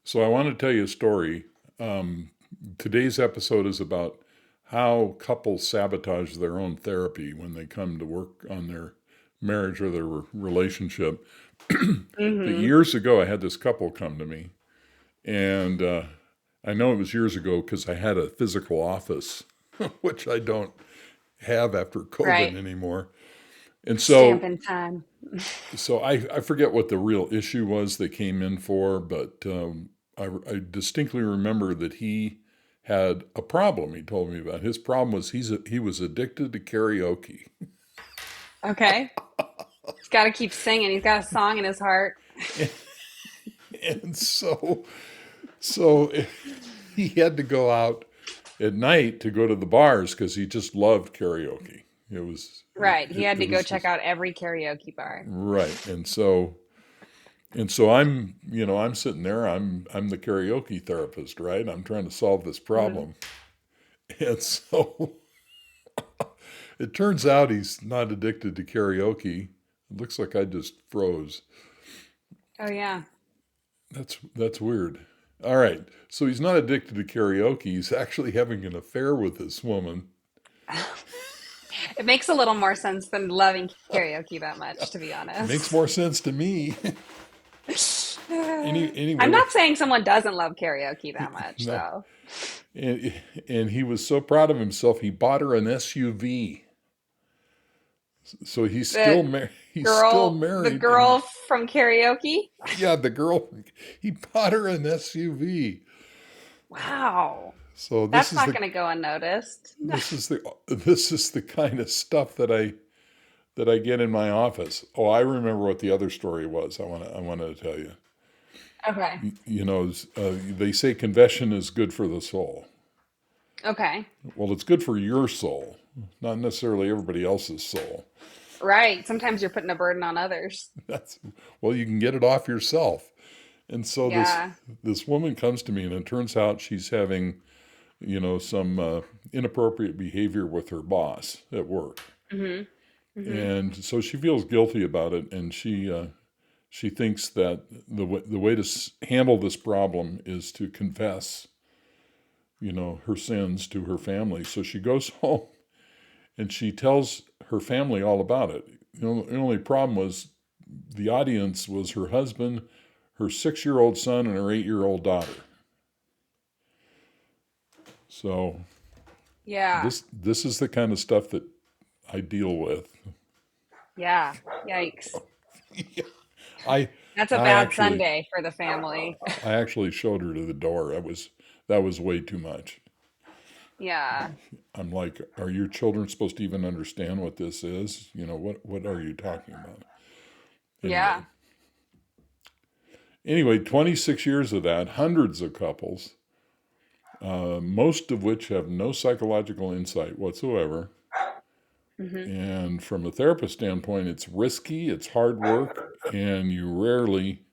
So I want to tell you a story. Today's episode is about how couples sabotage their own therapy when they come to work on their marriage or their relationship. But Hmm. years ago, I had this couple come to me, and I know it was years ago because I had a physical office, which I don't have after Right. COVID anymore. And Stamp so, in time. I forget what the real issue was they came in for, but I distinctly remember that he had a problem. He told me about his problem was he was addicted to karaoke. Okay. He's got to keep singing. He's got a song in his heart. And so he had to go out at night to go to the bars because he just loved karaoke. It was Right. He had it to go was check his out every karaoke bar. right. And so I'm sitting there, I'm the karaoke therapist, right? I'm trying to solve this Hmm. problem. And so it turns out he's not addicted to karaoke. It looks like I just froze. Oh, yeah. That's weird. All right. So he's not addicted to karaoke. He's actually having an affair with this woman. It makes a little more sense than loving karaoke that much, to be Makes honest. more sense to me. I'm Anyway, not saying someone doesn't love karaoke that much, no. though. And, and he was so proud of himself, he bought her an SUV. So The he's still the married, and girl from karaoke. yeah, the girl, he bought her an SUV. Wow. So That's not going to go unnoticed. this is the kind of stuff that I get in my office. Oh, I remember what the other story was. I wanted to tell you. Okay. They say confession is good for the soul. Okay. Well, it's good for your soul, not necessarily everybody else's soul. Right. Sometimes you're putting a burden on others. That's well, you can get it off yourself. And so Yeah. this woman comes to me, and it turns out she's having some inappropriate behavior with her boss at work, Hmm. Hmm. and so she feels guilty about it, and she thinks that the way to handle this problem is to confess, her sins to her family. So she goes home and she tells her family all about it. The only problem was the audience was her husband, her 6 year old son, and her 8 year old daughter. So Yeah. this is the kind of stuff that I deal with. Yeah. Yikes. I That's a I bad actually Sunday for the family. I actually showed her to the door. That was way too much. Yeah. I'm like, are your children supposed to even understand what this is? What are you talking about? Anyway, Yeah. anyway, 26 years of that, hundreds of couples, most of which have no psychological insight whatsoever. Hmm. And from a therapist standpoint, it's risky, it's hard work, and you rarely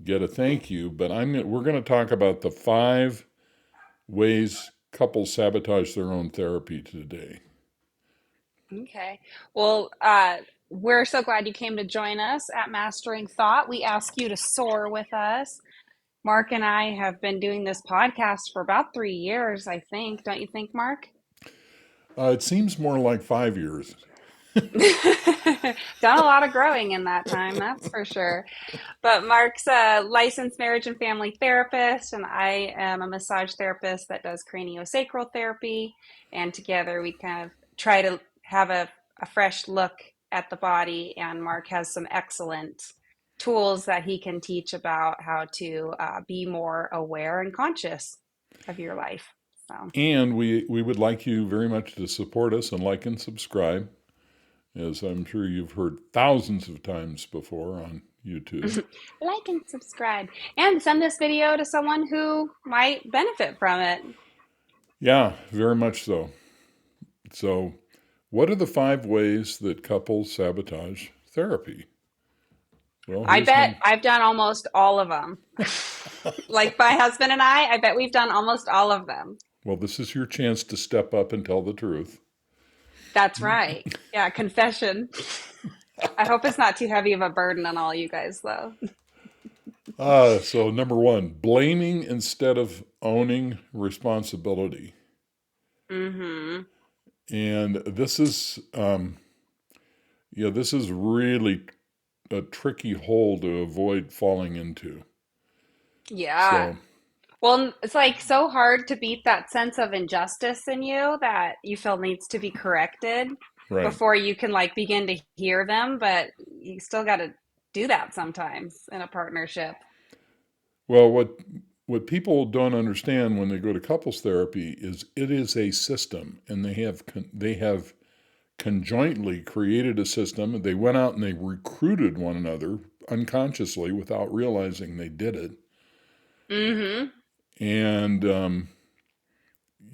get a thank you. But we're going to talk about the 5 ways couples sabotage their own therapy today. Okay. Well, we're so glad you came to join us at Mastering Thought. We ask you to soar with us. Mark and I have been doing this podcast for about 3 years, I think. Don't you think, Mark? It seems more like 5 years. Done a lot of growing in that time, that's for sure. But Mark's a licensed marriage and family therapist, and I am a massage therapist that does craniosacral therapy. And together we kind of try to have a fresh look at the body. And Mark has some excellent tools that he can teach about how to be more aware and conscious of your life. So, And we would like you very much to support us and like and subscribe, as I'm sure you've heard thousands of times before on YouTube. like and subscribe, and send this video to someone who might benefit from it. Yeah, very much so. So, what are the 5 ways that couples sabotage therapy? Well, I here's bet number. I've done almost all of them. Like my husband and I bet we've done almost all of them. Well, this is your chance to step up and tell the truth. That's right. Yeah, confession. I hope it's not too heavy of a burden on all you guys, though. So number one, blaming instead of owning responsibility. Mm-hmm. And this is really a tricky hole to avoid falling into. Yeah. So, Well, it's like so hard to beat that sense of injustice in you that you feel needs to be corrected right. before you can like begin to hear them, but you still got to do that sometimes in a partnership. Well, what people don't understand when they go to couples therapy is it is a system, and they have conjointly created a system. They went out and they recruited one another unconsciously without realizing they did it. Mm-hmm. And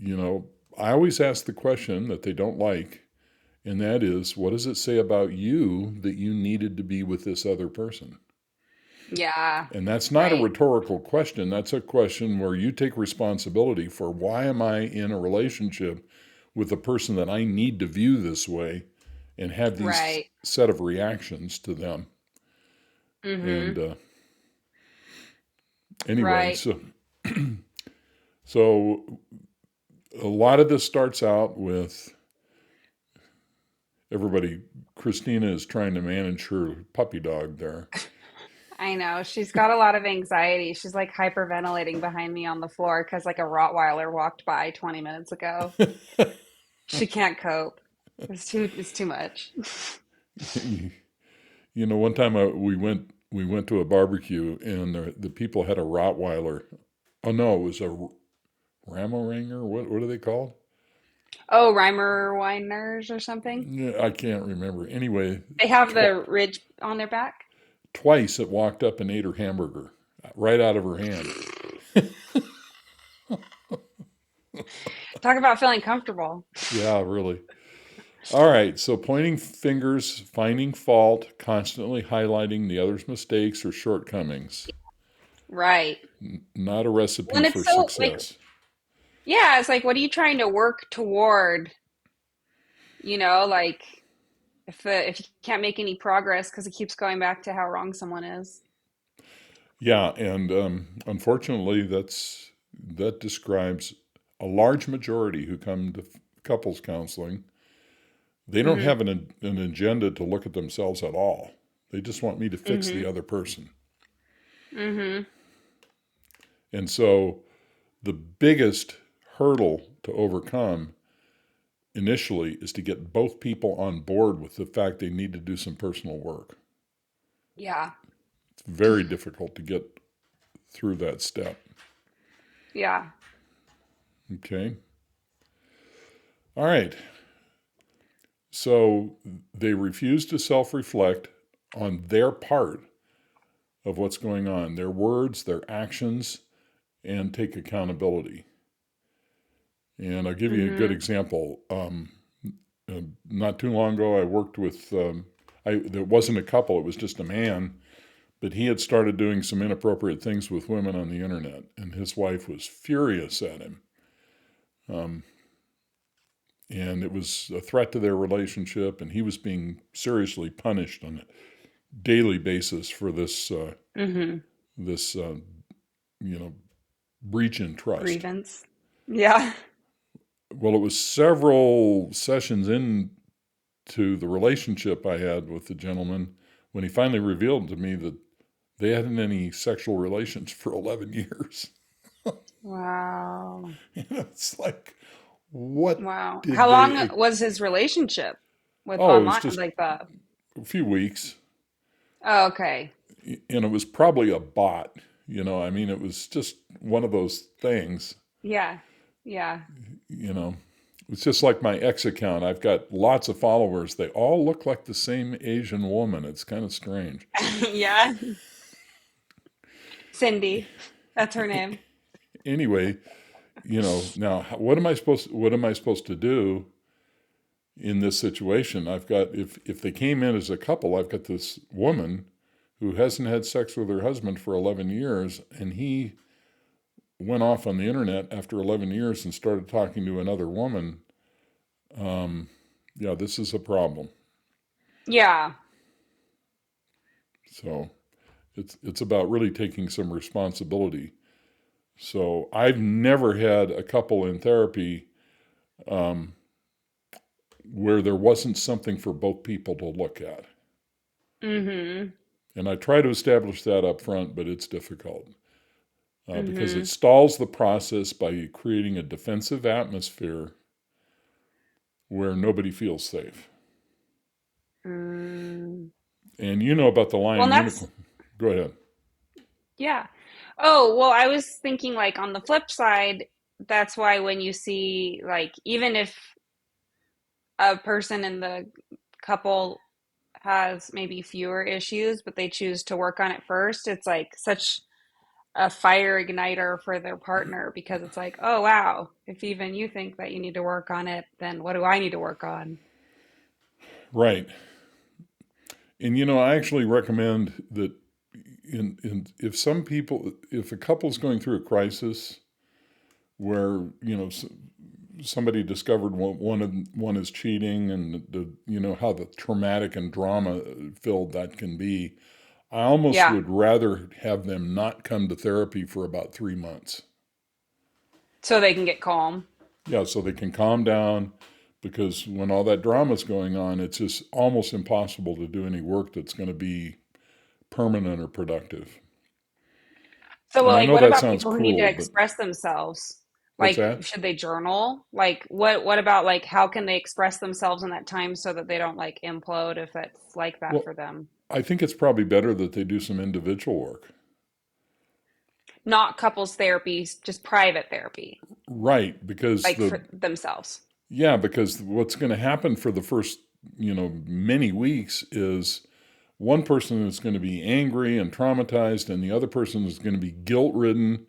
you know, I always ask the question that they don't like, and that is, what does it say about you that you needed to be with this other person? Yeah. And that's not a Right. rhetorical question. That's a question where you take responsibility for why am I in a relationship with a person that I need to view this way and have these Right. set of reactions to them. Mm-hmm. And anyway, Right. so a lot of this starts out with everybody. Christina is trying to manage her puppy dog there. I know. She's got a lot of anxiety. She's like hyperventilating behind me on the floor because like a Rottweiler walked by 20 minutes ago. She can't cope. It's too much. One time we went to a barbecue and the people had a Rottweiler. Oh no, it was a Ramoranger. What are they called? Oh, Reimer whiners or something. Yeah, I can't remember. Anyway, They have tw- the ridge on their back. twice it walked up and ate her hamburger right out of her hand. Talk about feeling comfortable. Yeah, really. All right, so pointing fingers, finding fault, constantly highlighting the other's mistakes or shortcomings. Right. Not a recipe When it's for so like, success. yeah, it's like, what are you trying to work toward? Like if you can't make any progress because it keeps going back to how wrong someone is. Yeah, and unfortunately, that describes a large majority who come to couples counseling. They don't Mm-hmm. have an agenda to look at themselves at all. They just want me to fix the Mm-hmm. other person. Mm-hmm. And so the biggest hurdle to overcome initially is to get both people on board with the fact they need to do some personal work. Yeah. It's very difficult to get through that step. Yeah. Okay. All right. So they refuse to self reflect on their part of what's going on, their words, their actions, and take accountability. And I'll give you a good Mm-hmm. example. Not too long ago, I worked with, there wasn't a couple, it was just a man, but he had started doing some inappropriate things with women on the internet, and his wife was furious at him. Um, and it was a threat to their relationship, and he was being seriously punished on a daily basis for Mm-hmm. this you know breach in trust. Grievance. Yeah. Well, it was several sessions into the relationship I had with the gentleman when he finally revealed to me that they hadn't any sexual relations for 11 years. Wow. It's like, what Wow. did How long they? was his relationship with Oh, it was online? just Like the. a few weeks, Oh, okay. and it was probably a bot. I mean, it was just one of those things. Yeah. Yeah. You know, it's just like my ex account. I've got lots of followers. They all look like the same Asian woman. It's kind of strange. Yeah. Cindy. That's her name. Anyway, now what am I supposed to do in this situation? I've got if they came in as a couple, I've got this woman who hasn't had sex with her husband for 11 years, and he went off on the internet after 11 years and started talking to another woman. Um, yeah, this is a problem. Yeah. So, It's about really taking some responsibility. So I've never had a couple in therapy um, where there wasn't something for both people to look at. Mm-hmm. And I try to establish that up front, but it's difficult because it Mm-hmm. stalls the process by creating a defensive atmosphere where nobody feels safe. Mm. And you know about the Well, lion and that's unicorn. Go ahead. yeah. Oh, well, I was thinking like on the flip side, that's why when you see like even if a person in the couple has maybe fewer issues, but they choose to work on it first, it's like such a fire igniter for their partner because it's like, oh wow, if even you think that you need to work on it, then what do I need to work on? Right. And I actually recommend that if some people, if a couple's going through a crisis where, somebody discovered one is cheating and how the traumatic and drama filled that can be, I almost Yeah. would rather have them not come to therapy for about 3 months. So they can get calm. Yeah, so they can calm down because when all that drama's going on, it's just almost impossible to do any work that's going to be permanent or productive. So, And well, I like, know what that about sounds people who need to cruel, but express themselves? what's Like, that? should they journal? Like, what about like how can they express themselves in that time so that they don't like implode if it's like that Well, for them? I think it's probably better that they do some individual work. Not couples therapy, just private therapy, Right, because like for themselves. because what's going to happen for the first, many weeks is one person is going to be angry and traumatized, and the other person is going to be guilt ridden,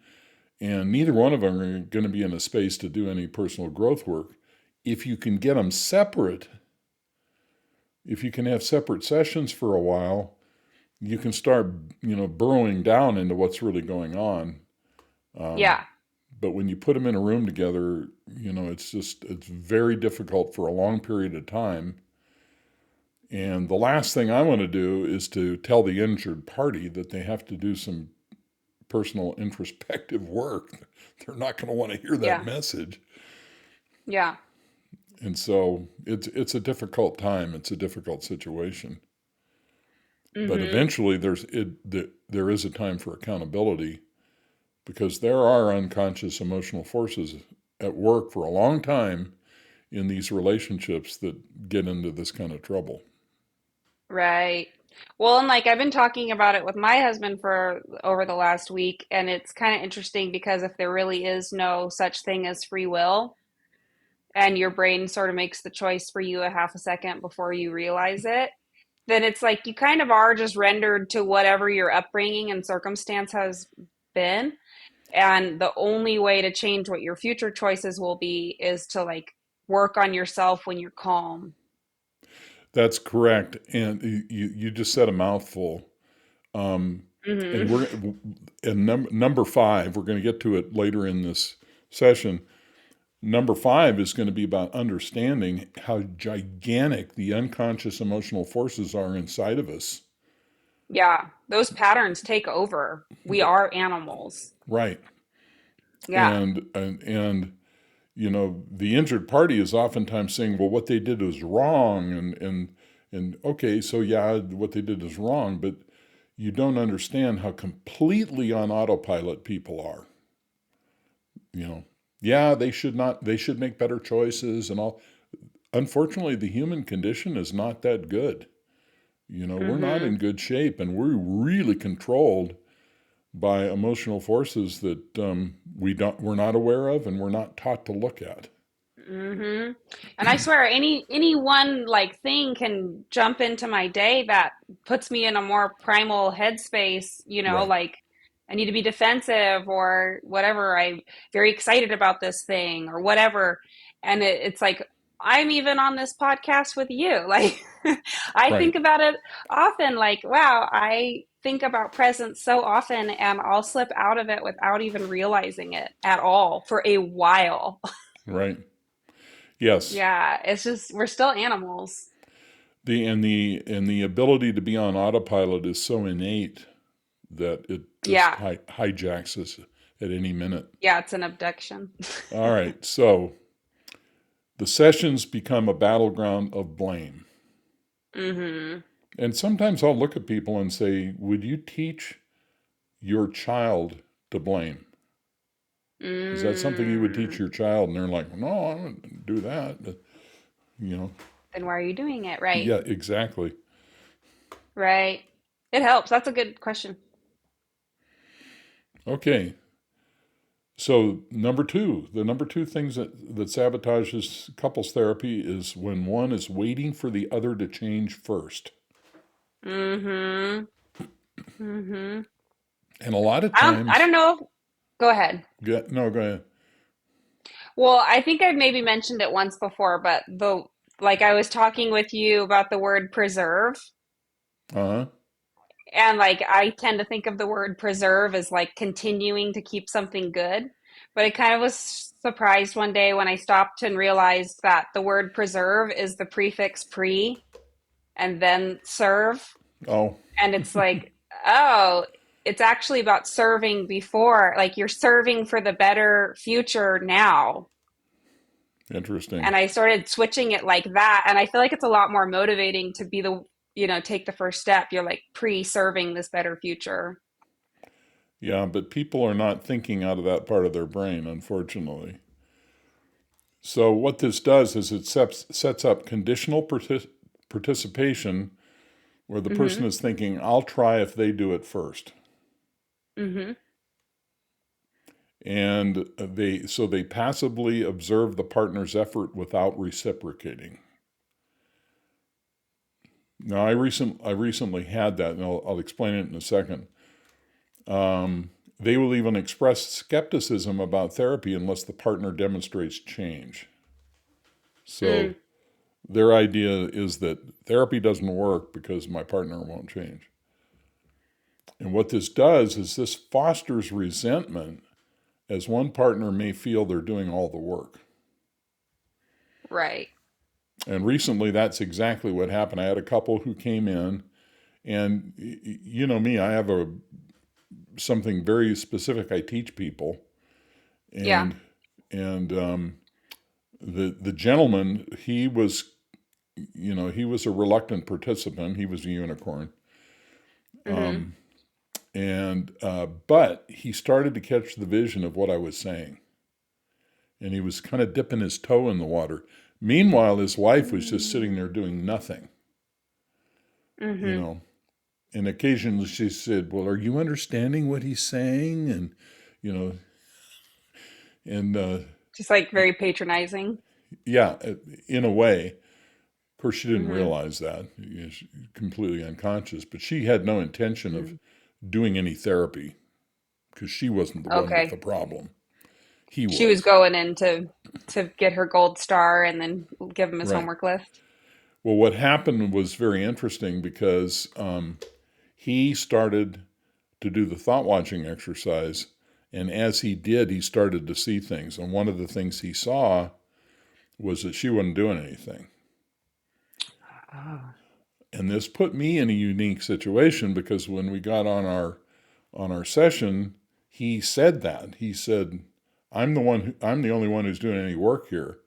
and neither one of them are going to be in a space to do any personal growth work. If you can get them separate, if you can have separate sessions for a while, you can start, burrowing down into what's really going on. Um, Yeah. but when you put them in a room together, it's very difficult for a long period of time. And the last thing I want to do is to tell the injured party that they have to do some personal introspective work. They're not going to want to hear that Yeah. message. Yeah. And so it's a difficult time. It's a difficult situation. But Mm-hmm. eventually there is a time for accountability because there are unconscious emotional forces at work for a long time in these relationships that get into this kind of trouble. Right. Well, and like I've been talking about it with my husband for over the last week, and it's kind of interesting because if there really is no such thing as free will, and your brain sort of makes the choice for you a half a second before you realize it, then it's like you kind of are just rendered to whatever your upbringing and circumstance has been. And the only way to change what your future choices will be is to like work on yourself when you're calm. That's correct. And you just said a mouthful. Um, and Hmm. we're and number five, we're going to get to it later in this session. Number five is going to be about understanding how gigantic the unconscious emotional forces are inside of us. Yeah, those patterns take over. We are animals. Right. Yeah. And the injured party is oftentimes saying, well, what they did was wrong. And okay, so yeah, what they did is wrong, but you don't understand how completely on autopilot people are. You know, yeah, they should make better choices and all. Unfortunately, the human condition is not that good. We're not Hmm. in good shape, and we're really controlled by emotional forces that we're not aware of, and we're not taught to look at. Hmm. And I swear, any one like thing can jump into my day that puts me in a more primal headspace. Right, Like I need to be defensive or whatever. I'm very excited about this thing or whatever, and it's like I'm even on this podcast with you. Like I right, think about it often. Like wow, I think about presence so often, and I'll slip out of it without even realizing it at all for a while. right. Yes, Yeah, it's just we're still animals. the ability to be on autopilot is so innate that it just Yeah. hijacks us at any minute. Yeah, it's an abduction. All right, so the sessions become a battleground of blame. Mm-hmm. And sometimes I'll look at people and say, would you teach your child to blame? Is that something you would teach Mm. your child? And they're like, no, I wouldn't do that. But, you know, Then why are you doing it? Right. yeah, exactly. Right. It helps. That's a good question. Okay. So the number two things that sabotages couples therapy is when one is waiting for the other to change first. Mm-hmm. Mm-hmm. And a lot of I times, don't know. Go ahead. no, go ahead. Well, I think I've maybe mentioned it once before, but like I was talking with you about the word preserve, Uh-huh. and like I tend to think of the word preserve as like continuing to keep something good. But I kind of was surprised one day when I stopped and realized that the word preserve is the prefix pre and then serve. Oh, And it's like, oh, it's actually about serving before, like you're serving for the better future now. interesting. And I started switching it like that. And I feel like it's a lot more motivating to be take the first step. You're like pre serving this better future. Yeah, but people are not thinking out of that part of their brain, unfortunately. So what this does is it sets up conditional participation where the person Mm is thinking, I'll try if they do it first. hmm. Mm hmm. And they passively observe the partner's effort without reciprocating. Now, I recently had that, and I'll explain it in a second. They will even express skepticism about therapy unless the partner demonstrates change. So Mm, their idea is that therapy doesn't work because my partner won't change. And what this does is this fosters resentment, as one partner may feel they're doing all the work. right. And recently, that's exactly what happened. I had a couple who came in, and you know me, I have something very specific I teach people, Yeah. and the gentleman, he was a reluctant participant. He was a unicorn, Mm hmm. and but he started to catch the vision of what I was saying, and he was kind of dipping his toe in the water. Meanwhile, his wife was just sitting there doing nothing, Mm you hmm. know. And occasionally she said, "Well, are you understanding what he's saying?" And you know, and Just like very patronizing. yeah, in a way. Of course, she Mm didn't hmm. realize that. She's completely unconscious, but she had no intention of Mm. doing any therapy because she wasn't the one with the Okay. problem. He She was was. going in to get her gold star and then give him his Right. homework list. Well, what happened was very interesting because he started to do the thought watching exercise. And as he did, he started to see things. And one of the things he saw was that she wasn't doing anything. Oh. And this put me in a unique situation because when we got on our session, he said that. He said, I'm the only one who's doing any work here.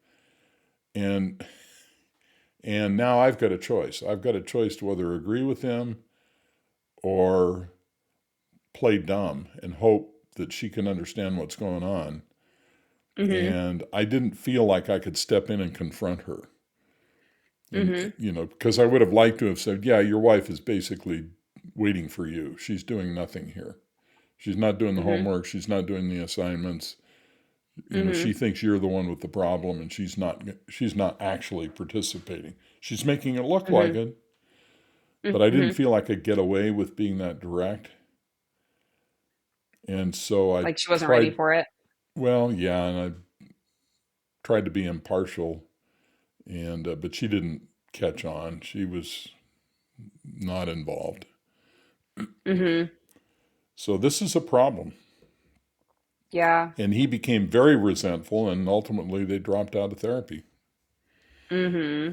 And now I've got a choice. I've got a choice to whether agree with him or play dumb and hope that she can understand what's going on. Mm And I didn't feel like I could step in and confront her. hmm. And, Mm because I would have liked to have said, yeah, your wife is basically waiting for you. She's doing nothing here. She's not doing the hmm. homework. She's not doing the assignments. Mm She hmm. thinks you're the one with the problem and she's not actually participating. She's making it look Mm like hmm. it, Mm but I didn't hmm. feel I could get away with being that direct. And so I Like she wasn't ready tried, for it. well, yeah, and I tried to be impartial and but she didn't catch on. She was not involved. Mm hmm. So this is a problem. Yeah. And he became very resentful and ultimately they dropped out of therapy. Mm hmm.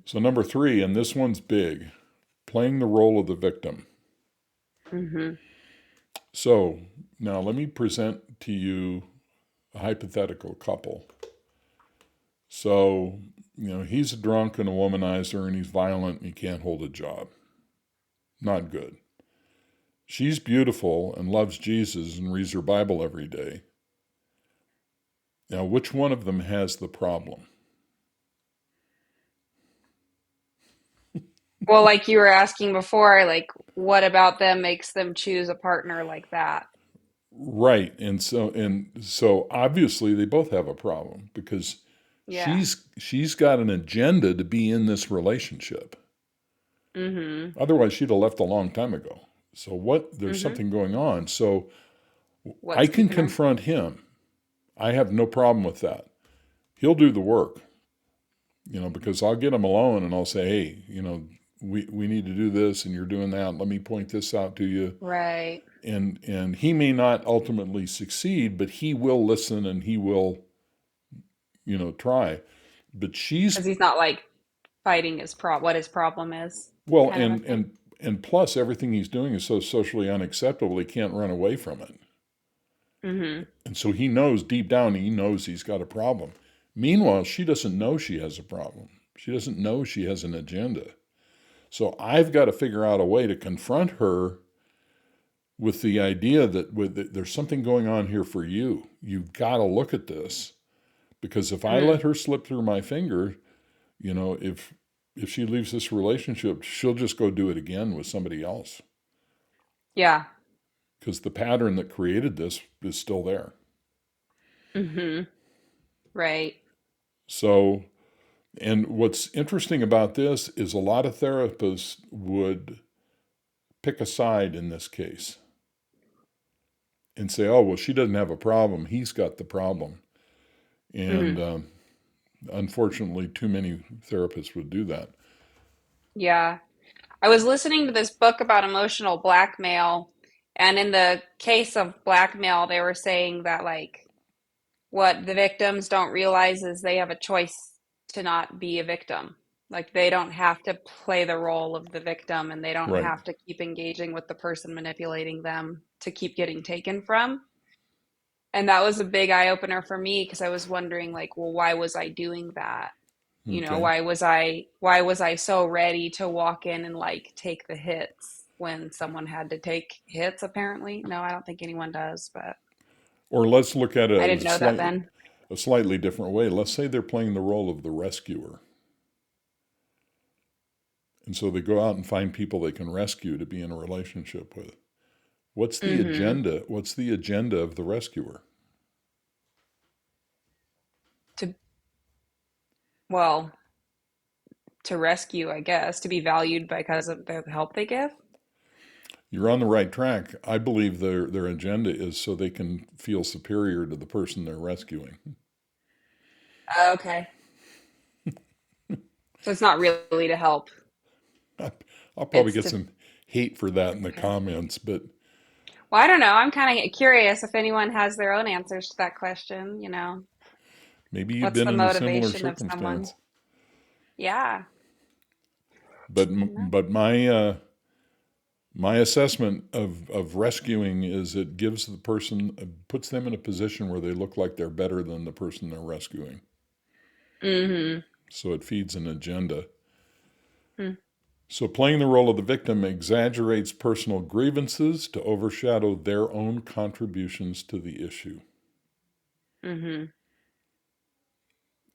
So number 3, and this one's big. playing the role of the victim. Mhm. So now let me present to you a hypothetical couple. So, he's a drunk and a womanizer and he's violent and he can't hold a job. Not good. She's beautiful and loves Jesus and reads her Bible every day. Now, which one of them has the problem? Well, like you were asking before, like what about them makes them choose a partner like that? Right. And so obviously they both have a problem because Yeah. she's got an agenda to be in this relationship. Mhm. Otherwise she'd have left a long time ago. So there's Mhm. something going on. So I What's can keeping her? confront him. I have no problem with that. He'll do the work, because I'll get him alone and I'll say, hey, we need to do this and you're doing that. Let me point this out to you. Right. And he may not ultimately succeed, but he will listen and he will, try. But Because she's he's not like fighting what his problem is, well, kind of a and thing. and and plus everything he's doing is so socially unacceptable he can't run away from it. Mhm. And so he knows deep down, he knows he's got a problem. Meanwhile, she doesn't know she has a problem. She doesn't know she has an agenda. So I've got to figure out a way to confront her with the idea that there's something going on here for you. You've got to look at this because if I Mhm. let her slip through my finger, if she leaves this relationship, she'll just go do it again with somebody else Yeah. because the pattern that created this is still there. Mhm. Right. So, and what's interesting about this is a lot of therapists would pick a side in this case and say, oh, well, she doesn't have a problem. He's got the problem. And Mhm. unfortunately, too many therapists would do that. Yeah. I was listening to this book about emotional blackmail, and in the case of blackmail, they were saying that like what the victims don't realize is they have a choice to not be a victim. Like they don't have to play the role of the victim and they don't Right. have to keep engaging with the person manipulating them to keep getting taken from. And that was a big eye opener for me because I was wondering like, well, why was I doing that? Okay. Why was I so ready to walk in and like take the hits when someone had to take hits apparently? No, I don't think anyone does, but Or let's look at I it didn't know that then. a slightly different way. Let's say they're playing the role of the rescuer. And so they go out and find people they can rescue to be in a relationship with. What's the Mhm. agenda? What's the agenda of the rescuer? To well, to rescue, I guess, to be valued because of the help they give. You're on the right track. I believe their agenda is so they can feel superior to the person they're rescuing. Okay. So it's not really to help. I'll probably It's get to some hate for that in the okay. comments, but Well, I don't know. I'm kind of curious if anyone has their own answers to that question, maybe you've What's been the in a similar motivation of someone? circumstance. Yeah. But I don't know. but my assessment of rescuing is it gives the person puts them in a position where they look like they're better than the person they're rescuing. Mm-hmm. So it feeds an agenda. Hmm. So playing the role of the victim exaggerates personal grievances to overshadow their own contributions to the issue. Mm-hmm.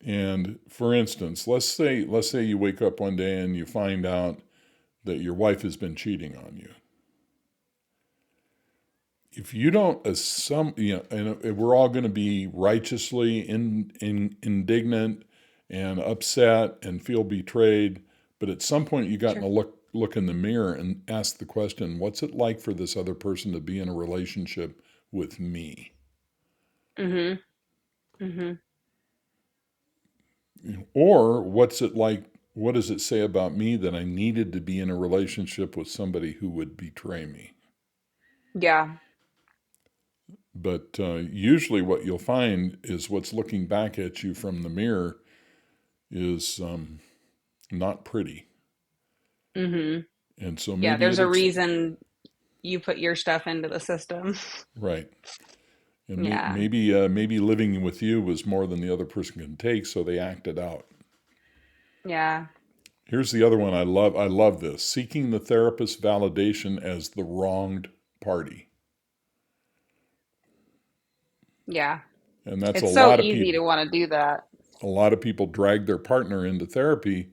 And for instance, let's say you wake up one day and you find out that your wife has been cheating on you. If you don't assume, and we're all going to be righteously indignant and upset and feel betrayed, but at some point you got to Sure. look in the mirror and ask the question, what's it like for this other person to be in a relationship with me? Mm-hmm. Mm-hmm. Or what's it like? What does it say about me that I needed to be in a relationship with somebody who would betray me? Yeah. But usually, what you'll find is what's looking back at you from the mirror is not pretty. Mm-hmm. And so Yeah, maybe there's a reason you put your stuff into the system. right. And Yeah. maybe living with you was more than the other person can take, so they acted out. Yeah. Here's the other one I love. I love this. Seeking the therapist's validation as the wronged party. Yeah. And that's a It's so lot of easy to people. want to do that. A lot of people drag their partner into therapy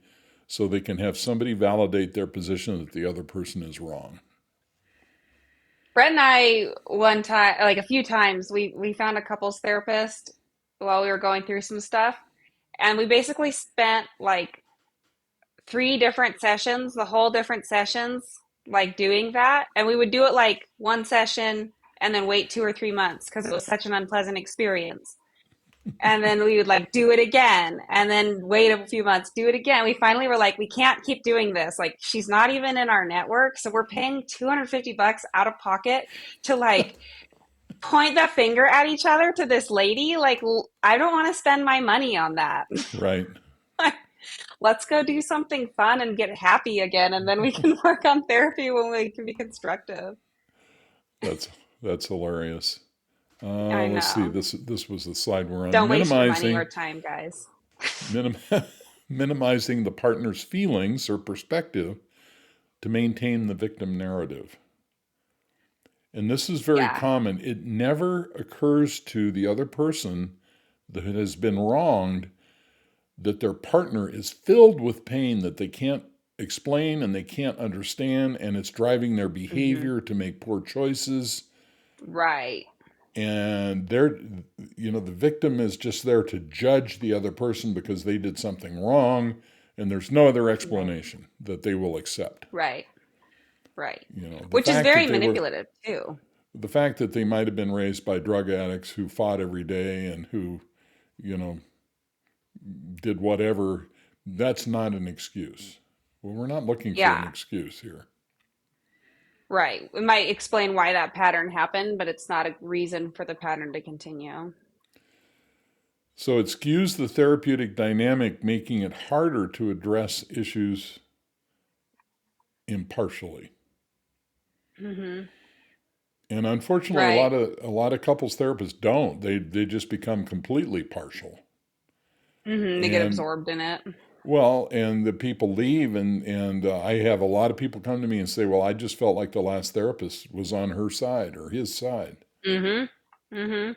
so they can have somebody validate their position that the other person is wrong. Brett and I one time, like a few times, we found a couples therapist while we were going through some stuff, and we basically spent like three different sessions, the whole different sessions, like doing that. And we would do it like one session and then wait 2 or 3 months because it was such an unpleasant experience. And then we would like do it again and then wait a few months, do it again. We finally were like, we can't keep doing this. Like, she's not even in our network. So we're paying $250 out of pocket to like point the finger at each other to this lady. Like, I don't want to spend my money on that. Right. Let's go do something fun and get happy again, and then we can work on therapy when we can be constructive. That's that's hilarious. I Let's see. know. This was the slide we're on. Don't waste your money or time, guys. Minim, minimizing the partner's feelings or perspective to maintain the victim narrative. And this is very Yeah. common. It never occurs to the other person that has been wronged that their partner is filled with pain that they can't explain and they can't understand, and it's driving their Hmm. behavior to make poor choices. Right. And the victim is just there to judge the other person because they did something wrong, and there's no other Right. explanation that they will accept. Right. Right. The Which is fact very that they were manipulative too. the fact that they might have been raised by drug addicts who fought every day and who, you know, did whatever, that's not an excuse. Well, we're not looking for an Yeah. excuse here. Right. We might explain why that pattern happened, but it's not a reason for the pattern to continue. So it skews the therapeutic dynamic, making it harder to address issues impartially. Hmm. And unfortunately, Right. a lot of couples therapists don't. They just become completely partial. They get And absorbed in it. and the people leave, and I have a lot of people come to me and say, "Well, I just felt like the last therapist was on her side or his side," Hmm. Hmm.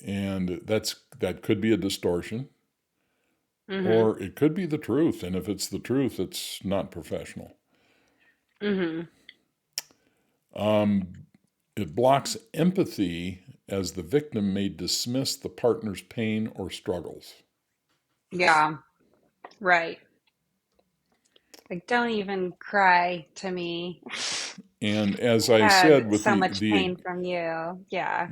and that could be a distortion, Hmm. or it could be the truth. And if it's the truth, it's not professional. Hmm. Um, it blocks empathy as the victim may dismiss the partner's pain or struggles. Yeah. Right. Like, don't even cry to me. And as I I had said, with so much pain from you. Yeah.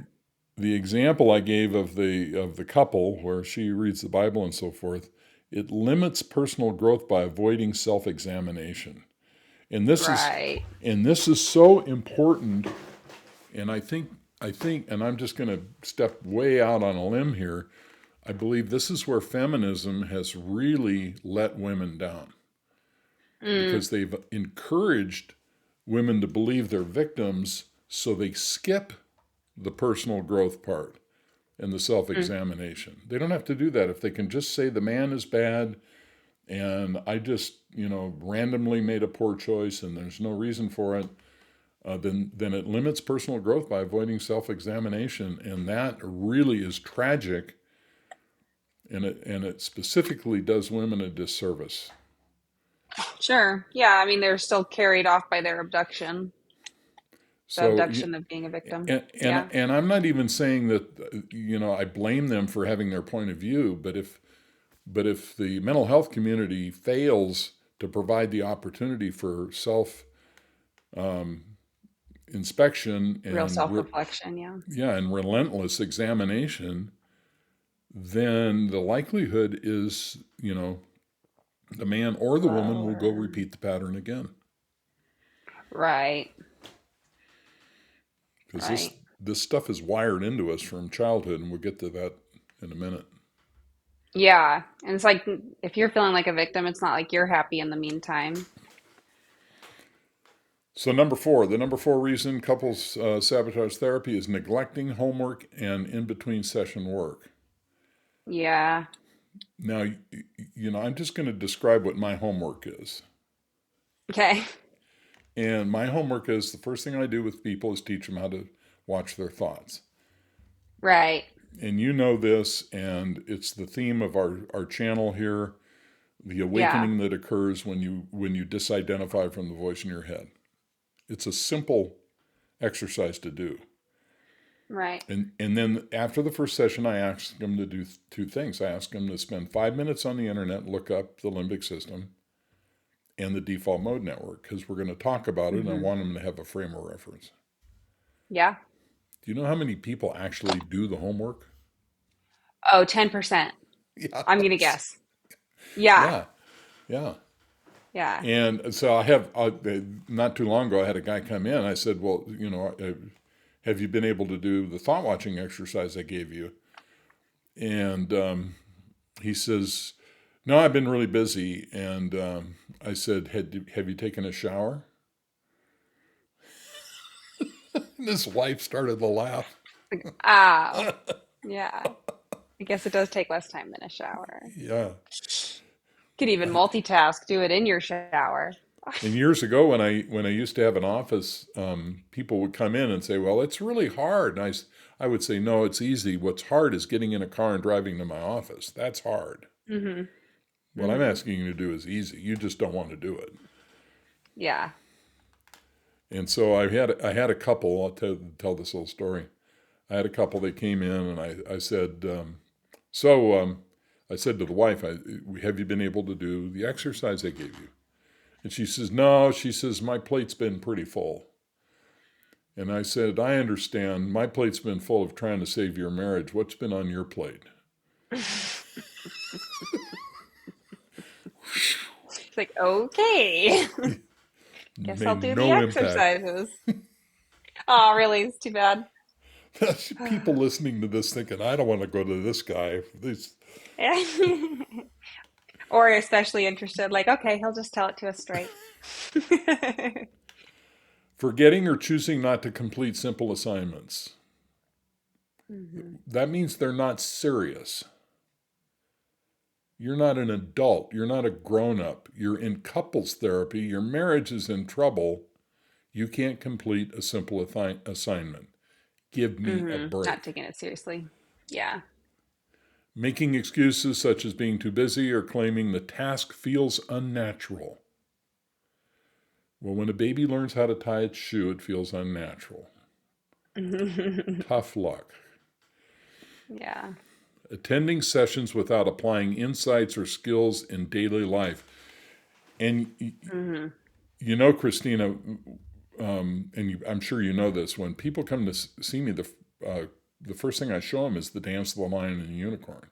the example I gave of the couple where she reads the Bible and so forth, it limits personal growth by avoiding self-examination. And this is Right. and this is so important. And I think, and I'm just going to step way out on a limb here. I believe this is where feminism has really let women down Mm, because they've encouraged women to believe they're victims, so they skip the personal growth part and the self mm, examination. They don't have to do that if they can just say the man is bad and I just, randomly made a poor choice and there's no reason for it. Then it limits personal growth by avoiding self examination. And that really is tragic. And it specifically does women a disservice. sure. Yeah. I mean, they're still carried off by their abduction, the So, abduction of being a victim. and Yeah. and I'm not even saying that I blame them for having their point of view, but if the mental health community fails to provide the opportunity for self inspection Real and self-reflection. Yeah. yeah, and relentless examination, then the likelihood is, the man or the woman will go Lower. repeat the pattern again. Right. Because this Right. this stuff is wired into us from childhood, and we'll get to that in a minute. Yeah. And it's like, if you're feeling like a victim, it's not like you're happy in the meantime. So the number four reason couples sabotage therapy is neglecting homework and in between session work. Yeah. Now, I'm just going to describe what my homework is. Okay. And my homework is the first thing I do with people is teach them how to watch their thoughts. Right. And you know this, and it's the theme of our channel here, the Yeah. awakening that occurs when you disidentify from the voice in your head. It's a simple exercise to do. Right. And then after the first session, I ask them to do two things. I ask them to spend 5 minutes on the internet, look up the limbic system and the default mode network, because we're going to talk about it and I Hmm. want them to have a frame of reference. Yeah. Do you know how many people actually do the homework? Oh, 10%. I'm gonna Yes. guess. Yeah. Yeah. Yeah. Yeah. And so not too long ago, I had a guy come in. I said, well, have you been able to do the thought watching exercise I gave you? And he says, no, I've been really busy. And I said, have you taken a shower? And his wife started to laugh. Like, oh. Yeah. I guess it does take less time than a shower. Yeah. Could even multitask, do it in your shower. And years ago, when I used to have an office, people would come in and say, "Well, it's really hard." And I would say, "No, it's easy. What's hard is getting in a car and driving to my office. That's hard. Hmm. What I'm Hmm. asking you to do is easy. You just don't want to do it." Yeah. And so I had a couple. I'll tell this little story. I had a couple that came in, and I said, I said to the wife, "Have you been able to do the exercise I gave you?" And she says, "No." She says, "My plate's been pretty full." And I said, "I understand. My plate's been full of trying to save your marriage. What's been on your plate?" It's like, okay. Guess I'll Made do the no impact. exercises. Oh, really? It's too bad. People listening to this thinking, I don't want to go to this guy. Or especially interested, like, okay, he'll just tell it to us straight. Forgetting or choosing not to complete simple assignments. Hmm. That means they're not serious. You're not an adult. You're not a grown up. You're in couples therapy. Your marriage is in trouble. You can't complete a simple assignment. Give me a Hmm. Not break. taking it seriously. Yeah. Making excuses such as being too busy or claiming the task feels unnatural. Well, when a baby learns how to tie its shoe, it feels unnatural. Tough luck. Yeah. Attending sessions without applying insights or skills in daily life. And Hmm. Christina, I'm sure you know this, when people come to see me, the first thing I show them is the dance of the lion and the unicorn.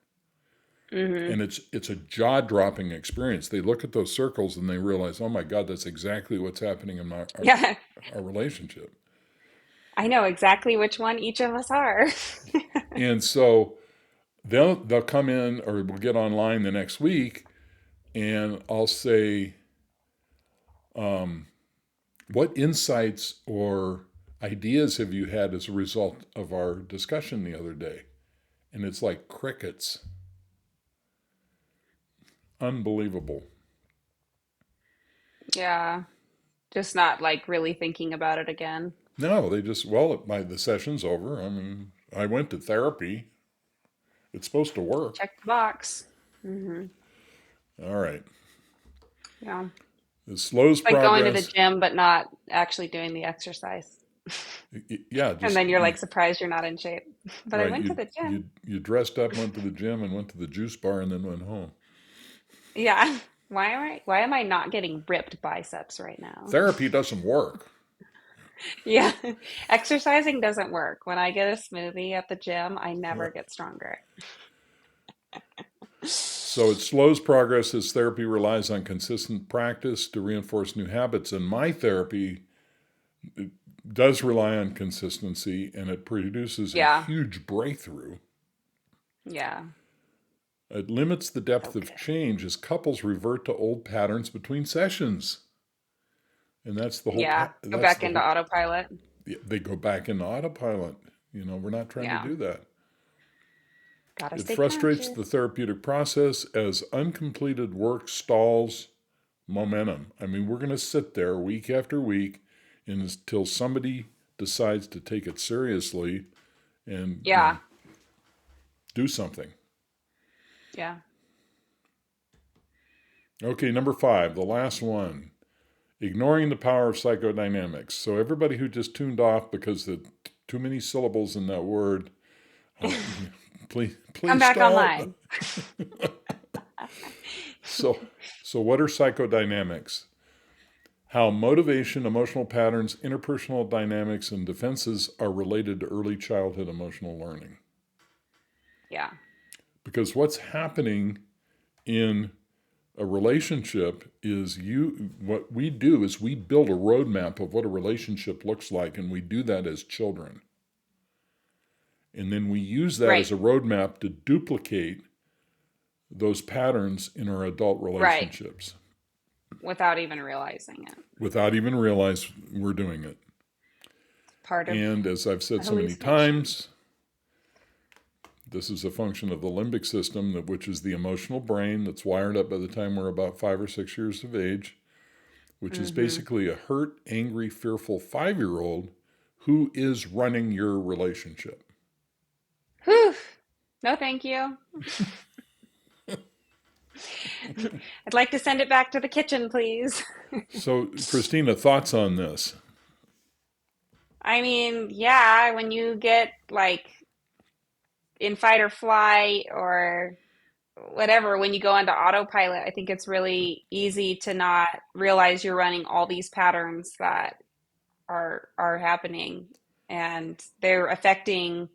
Hmm. And it's a jaw-dropping experience. They look at those circles and they realize, oh my God, that's exactly what's happening in Yeah. our relationship. I know exactly which one each of us are. And so they'll come in or we'll get online the next week and I'll say, what insights or ideas have you had as a result of our discussion the other day? And it's like crickets. Unbelievable. Yeah. Just not like really thinking about it again. No, they just, the session's over. I mean, I went to therapy. It's supposed to work. Check the box. Hmm. All right. Yeah. It slows Like going to the progress. gym, but not actually doing the exercise. Yeah, And just then you're like surprised you're not in shape. But I right. went to You the gym. you you dressed up, went to the gym, and went to the juice bar, and then went home. Yeah. Why am I not getting ripped biceps right now? Therapy doesn't work. Yeah. Exercising doesn't work. When I get a smoothie at the gym, I never get stronger. So it slows progress as therapy relies on consistent practice to reinforce new habits. And my therapy does rely on consistency, and it produces a Yeah. huge breakthrough. Yeah. It limits the depth of Okay. change as couples revert to old patterns between sessions. And that's the whole, Yeah. Go that's back the into whole, autopilot. they go back into autopilot. We're not trying to Yeah. do that. Gotta It stay frustrates the conscious. therapeutic process as uncompleted work stalls momentum. I mean, we're going to sit there week after week until somebody decides to take it seriously and, Yeah. do something. Yeah. Okay, number 5, the last one. Ignoring the power of psychodynamics. So everybody who just tuned off because the too many syllables in that word, uh, please Come please back stop. online. So what are psychodynamics? How motivation, emotional patterns, interpersonal dynamics, and defenses are related to early childhood emotional learning. Yeah. Because what's happening in a relationship is what we do is we build a roadmap of what a relationship looks like, and we do that as children. And then we use that Right. as a roadmap to duplicate those patterns in our adult Right. relationships Without even realizing it. without even realize we're doing it. Part of And as I've the said so many hallucination. times, this is a function of the limbic system, which is the emotional brain that's wired up by the time we're about 5 or 6 years of age, which is Mm-hmm. basically a hurt, angry, fearful 5-year-old who is running your relationship. Whew. No, thank you. I'd like to send it back to the kitchen, please. So, Christina, thoughts on this? I mean, yeah, when you get like in fight or flight or whatever, when you go into autopilot, I think it's really easy to not realize you're running all these patterns that are happening and they're affecting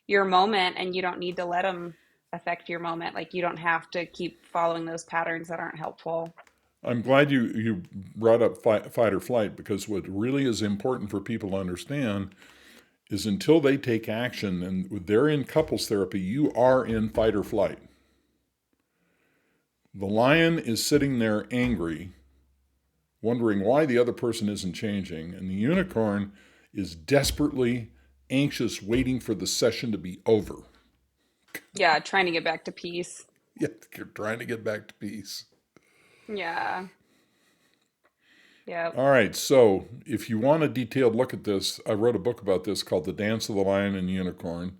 your moment and you don't need to let them affect your moment. Like you don't have to keep following those patterns that aren't helpful. I'm glad you brought up fight or flight, because what really is important for people to understand is until they take action and they're in couples therapy, you are in fight or flight. The lion is sitting there angry, wondering why the other person isn't changing, and the unicorn is desperately anxious, waiting for the session to be over. Yeah, trying to get back to peace. Yeah, you're trying to get back to peace. Yeah. Yep. All right, so if you want a detailed look at this, I wrote a book about this called The Dance of the Lion and the Unicorn.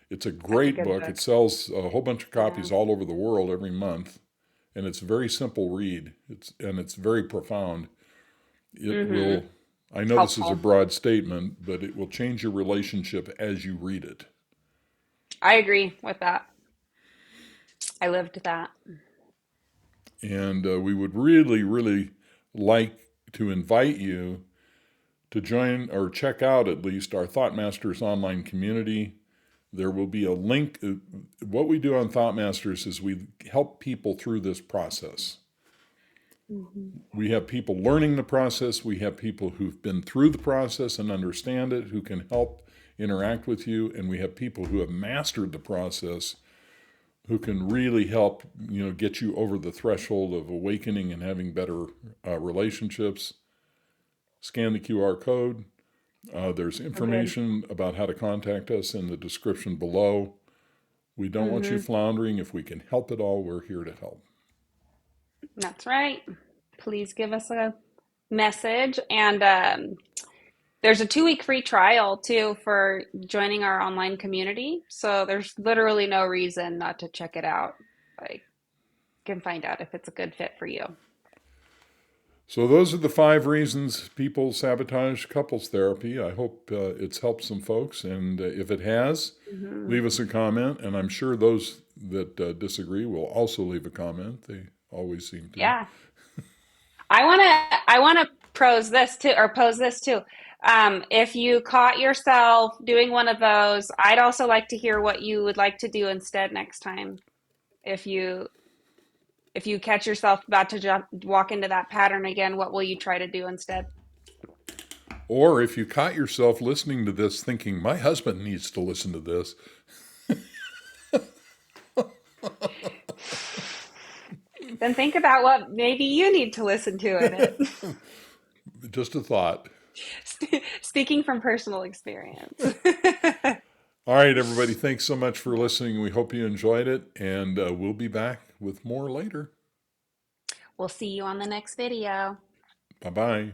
It's a That's a great good book. It book. sells a whole bunch of Yeah. copies all over the world every month, and it's a very simple read. It's very profound. It Mm-hmm. will, I know this is a Helpful. broad statement, but it will change your relationship as you read it. I agree with that. I lived that. And we would really, really like to invite you to join or check out at least our Thought Masters online community. There will be a link. What we do on Thought Masters is we help people through this process. Mm-hmm. We have people learning the process. We have people who've been through the process and understand it, who can help interact with you. And we have people who have mastered the process, who can really help, get you over the threshold of awakening and having better relationships. Scan the QR code. There's Oh, good. information about how to contact us in the description below. We don't want you Mm-hmm. floundering. If we can help at all, we're here to help. That's right. Please give us a message. And there's a 2 week free trial too for joining our online community. So there's literally no reason not to check it out. Like, you can find out if it's a good fit for you. So those are the 5 reasons people sabotage couples therapy. I hope it's helped some folks, and if it has, Hmm. leave us a comment. And I'm sure those that disagree will also leave a comment. They always seem to. Yeah. I want to pose this too. If you caught yourself doing one of those, I'd also like to hear what you would like to do instead next time. If you if you catch yourself about to walk into that pattern again, what will you try to do instead? Or if you caught yourself listening to this thinking, my husband needs to listen to this, Then think about what maybe you need to listen to in it. Just a thought. Speaking from personal experience. All right, everybody. Thanks so much for listening. We hope you enjoyed it, and we'll be back with more later. We'll see you on the next video. Bye bye.